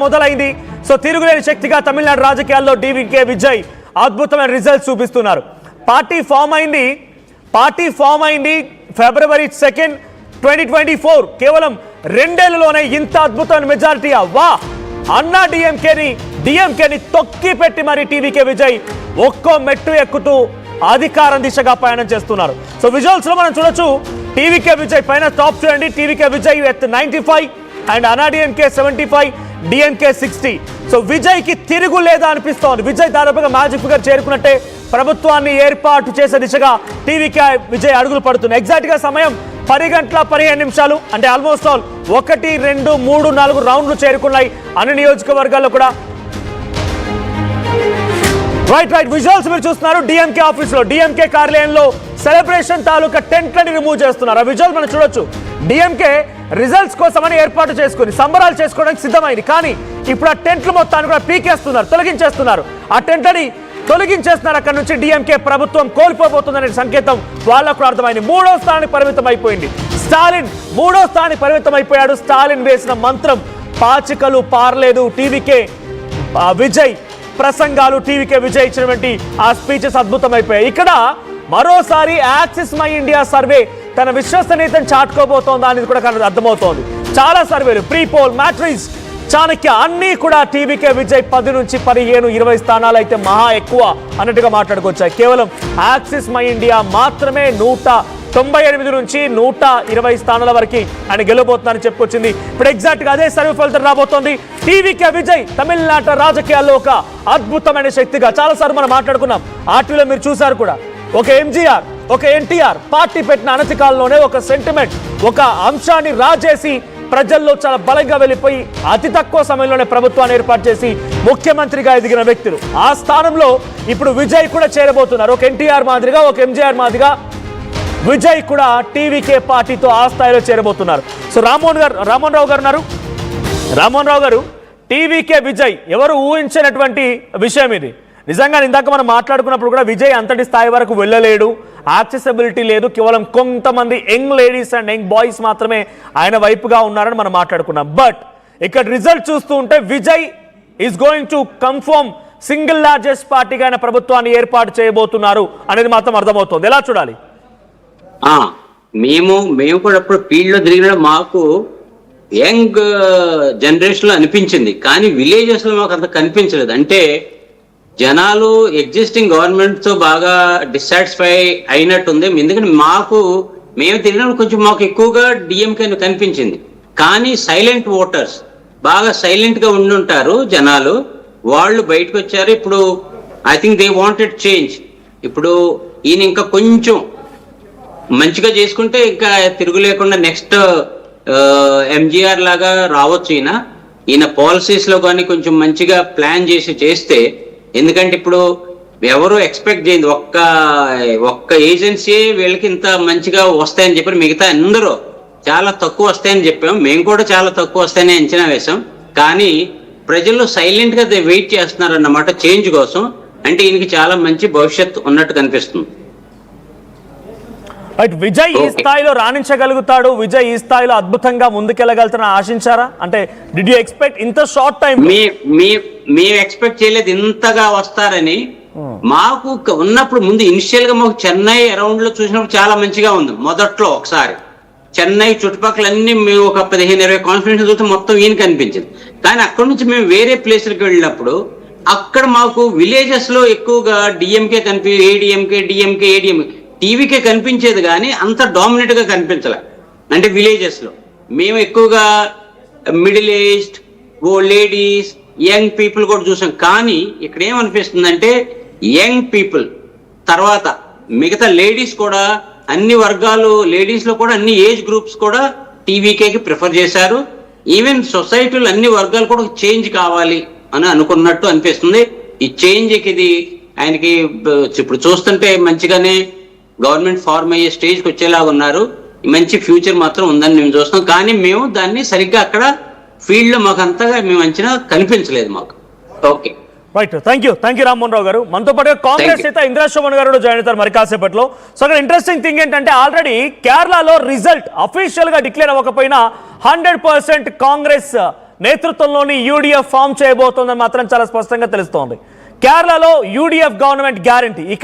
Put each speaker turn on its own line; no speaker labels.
మొదలైంది. సో తిరుగులేని శక్తిగా తమిళనాడు రాజకీయాల్లో డివికే విజయ్ అద్భుతమైన రిజల్ట్స్ చూపిస్తున్నారు. పార్టీ ఫామ్ అయింది ఫిబ్రవరి 2, 2024. కేవలం 2 ఏళ్లలోనే ఇంత అద్భుతమైన మెజారిటీ. వా అన్నా డిఎంకేని తొక్కి పెట్టి మరి టీవీకే విజయ్ ఒక్కో మెట్టు ఎక్కుతూ అధికారం దిశగా ప్రయాణం చేస్తున్నారు. సో విజువల్స్ లో మనం చూడొచ్చు. టీవీకే విజయ్ పైన టాప్ చూడండి. టీవీకే విజయ్ ఎత్ 95 అండ్ అన్నా డిఎంకే 75, డిఎంకే 60. సో విజయ్ కి తిరుగు లేదా అనిపిస్తోంది. విజయ్ దాదాపుగా మ్యాజిక్ ఫిగర్ చేరుకున్నట్టే ప్రభుత్వాన్ని ఏర్పాటు చేసే దిశగా టీవీకే విజయ్ అడుగులు పడుతున్నాయి. ఎగ్జాక్ట్ గా సమయం 10 గంటల 15 నిమిషాలు. అంటే ఆల్మోస్ట్ ఆల్ 1, 2, 3, 4 రౌండ్లు చేరుకున్నాయి అన్ని నియోజకవర్గాల్లో కూడా. రైట్ విజువల్స్ మీరు చూస్తున్నారు. డిఎంకే ఆఫీస్ లో, డిఎంకే కార్యాలయంలో సెలబ్రేషన్ తాలూకా టెంట్లని రిమూవ్ చేస్తున్నారు. ఆ విజువల్ మనం చూడొచ్చు. డిఎంకే రిజల్ట్స్ కోసమని ఏర్పాటు చేసుకుని సంబరాలు చేసుకోవడానికి సిద్ధమైంది. కానీ ఇప్పుడు ఆ టెంట్లు మొత్తాన్ని కూడా పీకేస్తున్నారు, తొలగించేస్తున్నారు. ఆ టెంట్లని తొలగించేస్తున్నారు. అక్కడ నుంచి డిఎంకే ప్రభుత్వం కోల్పోబోతుందనే సంకేతం వాళ్ళకు అర్థమైంది. 3వ స్థానానికి పరిమితం అయిపోయింది. స్టాలిన్ 3వ స్థానానికి పరిమితం అయిపోయాడు. స్టాలిన్ వేసిన మంత్రం పాచికలు పారలేదు. టీవీకే విజయ్ ప్రసంగాలు, టీవీకే విజయ్ ఇచ్చినటువంటి ఆ స్పీచెస్ అద్భుతమైపోయాయి. ఇక్కడ మరోసారి యాక్సిస్ మై ఇండియా సర్వే తన విశ్వసనీయతను చాటుకోబోతోందా అనేది కూడా అర్థమవుతోంది. చాలా సర్వేలు, ప్రీ పోల్, మ్యాట్రిక్స్, చాణక్య అన్నీ కూడా టీవీకే విజయ్ 10 నుంచి 15, 20 స్థానాలు అయితే మహా ఎక్కువ అన్నట్టుగా మాట్లాడుకొచ్చాయి. కేవలం యాక్సిస్ మై ఇండియా మాత్రమే 198 నుంచి 120 స్థానాల వరకు ఆయన గెలవబోతున్నారని చెప్పుకొచ్చింది. ఇప్పుడు ఎగ్జాక్ట్ గా అదే సర్వే ఫలితం రాబోతోంది. టీవీకే విజయ్ తమిళనాట రాజకీయాల్లో ఒక అద్భుతమైన శక్తిగా చాలాసార్లు మనం మాట్లాడుకున్నాం. ఆర్టీవీలో మీరు చూసారు కూడా. ఒక ఎంజీఆర్, ఒక ఎన్టీఆర్ పార్టీ పెట్టిన అనతి కాలంలోనే ఒక సెంటిమెంట్, ఒక అంశాన్ని రాజేసి ప్రజల్లో చాలా బలంగా వెళ్ళిపోయి అతి తక్కువ సమయంలోనే ప్రభుత్వాన్ని ఏర్పాటు చేసి ముఖ్యమంత్రిగా ఎదిగిన వ్యక్తులు. ఆ స్థానంలో ఇప్పుడు విజయ్ కూడా చేరబోతున్నారు. ఒక ఎన్టీఆర్ మాదిరిగా, ఒక ఎంజీఆర్ మాదిరిగా విజయ్ కూడా టీవీకే పార్టీతో ఆ స్థాయిలో చేరబోతున్నారు. సో రామ్మోహన్ రావు గారు ఉన్నారు. రామ్మోహన్ రావు గారు, టీవీకే విజయ్ ఎవరు ఊహించినటువంటి విషయం ఇది. నిజంగా ఇందాక మనం మాట్లాడుకున్నప్పుడు కూడా విజయ్ అంతటి స్థాయి వరకు వెళ్ళలేడు, యాక్సెసిబిలిటీ లేదు, కేవలం కొంతమంది young ladies and young boys మాత్రమే ఆయన వైపుగా ఉన్నారని మనం మాట్లాడుకున్నాం. బట్ ఇక్కడ రిజల్ట్ చూస్తూ ఉంటే Vijay is going to confirm single largest పార్టీగా ఆయన ప్రభుత్వాన్ని ఏర్పాటు చేయబోతున్నారు అనేది మాత్రం అర్థమవుతుంది. ఎలా చూడాలి?
మేము కూడా ఇప్పుడు ఫీల్డ్ లో తిరిగిన మాకు యంగ్ జనరేషన్ లో అనిపించింది, కానీ విలేజెస్ లో మాకు అంత కనిపించలేదు. అంటే జనాలు ఎగ్జిస్టింగ్ గవర్నమెంట్ తో బాగా డిస్సాటిస్ఫై అయినట్టుంది. ఎందుకంటే మేము తిరిగినప్పుడు కొంచెం మాకు ఎక్కువగా డిఎంకే కనిపించింది. కానీ సైలెంట్ ఓటర్స్, బాగా సైలెంట్ గా ఉండుంటారు జనాలు, వాళ్ళు బయటకు వచ్చారు. ఇప్పుడు I think they wanted change. ఇప్పుడు ఈయన ఇంకా కొంచెం మంచిగా చేసుకుంటే ఇంకా తిరుగు లేకుండా నెక్స్ట్ ఎంజీఆర్ లాగా రావచ్చు. ఈయన పాలసీస్ లో కానీ కొంచెం మంచిగా ప్లాన్ చేస్తే, ఎందుకంటే ఇప్పుడు ఎవరు ఎక్స్పెక్ట్ చేయండి, ఒక్క ఏజెన్సీ వీళ్ళకి ఇంత మంచిగా వస్తాయని చెప్పి మిగతా అందరూ చాలా తక్కువ వస్తాయని చెప్పాం. మేము కూడా చాలా తక్కువ వస్తాయని అంచనా వేశాం. కానీ ప్రజలు సైలెంట్ గా వెయిట్ చేస్తున్నారు అన్నమాట చేంజ్ కోసం. అంటే ఈయనకి చాలా మంచి భవిష్యత్తు ఉన్నట్టు కనిపిస్తుంది.
విజయ్ ఈ స్థాయిలో రాణించగలుగుతాడు, విజయ్ ఈ స్థాయిలో అద్భుతంగా ముందుకెళ్ళగలుగుతారని ఆశించారా? అంటే డిడ్ యూ ఎక్స్పెక్ట్ ఇంత షార్ట్ టైం?
మేము ఎక్స్పెక్ట్ చేయలేదు ఇంతగా వస్తారని. మాకు ఉన్నప్పుడు ముందు ఇనిషియల్ గా మాకు చెన్నై అరౌండ్ లో చూసినప్పుడు చాలా మంచిగా ఉంది. మొదట్లో ఒకసారి చెన్నై చుట్టుపక్కల అన్ని మేము ఒక 15-20 కాన్ఫిడెన్స్ చూస్తే మొత్తం ఈయన కనిపించింది. కానీ అక్కడ నుంచి మేము వేరే ప్లేస్లకు వెళ్ళినప్పుడు అక్కడ మాకు విలేజెస్ లో ఎక్కువగా డిఎంకే ఏడీఎంకే టీవీకే కనిపించేది, కానీ అంత డామినేట్ గా కనిపించలే. అంటే విలేజెస్ లో మేము ఎక్కువగా middle aged, ladies, young people కూడా చూసాం. కానీ ఇక్కడ ఏమనిపిస్తుందంటే యంగ్ పీపుల్ తర్వాత మిగతా లేడీస్ కూడా, అన్ని వర్గాలు లేడీస్ లో కూడా అన్ని ఏజ్ గ్రూప్స్ కూడా టీవీకేకి ప్రిఫర్ చేశారు. ఈవెన్ సొసైటీలో అన్ని వర్గాలు కూడా చేంజ్ కావాలి అని అనుకున్నట్టు అనిపిస్తుంది. ఈ చేంజ్కి ఇది ఆయనకి ఇప్పుడు చూస్తుంటే మంచిగానే గవర్నమెంట్ ఫార్మ్ అయ్యే స్టేజ్కి వచ్చేలాగా ఉన్నారు. మంచి ఫ్యూచర్ మాత్రం ఉందని మేము చూస్తాం. కానీ మేము దాన్ని సరిగ్గా అక్కడ ఫీల్డ్ లో మాకు అంతగా మేము అంచనా కనిపించలేదు మాకు. Okay,
right, thank you Rammohan Rao garu. మనతో పాటు కాంగ్రెస్ నేత ఇందిరా శోభన్ గారు జాయిన్ అవుతారు మరి కాసేపట్లో. సో అక్కడ ఇంట్రెస్టింగ్ థింగ్ ఏంటంటే ఆల్రెడీ కేరళలో రిజల్ట్ అఫీషియల్ గా డిక్లేర్ అవ్వకపోయినా 100% కాంగ్రెస్ నేతృత్వంలోని యూడీఎఫ్ ఫామ్ చేయబోతోందని మాత్రం చాలా స్పష్టంగా తెలుస్తోంది. కేరళలో యూడీఎఫ్ గవర్నమెంట్ గ్యారంటీ.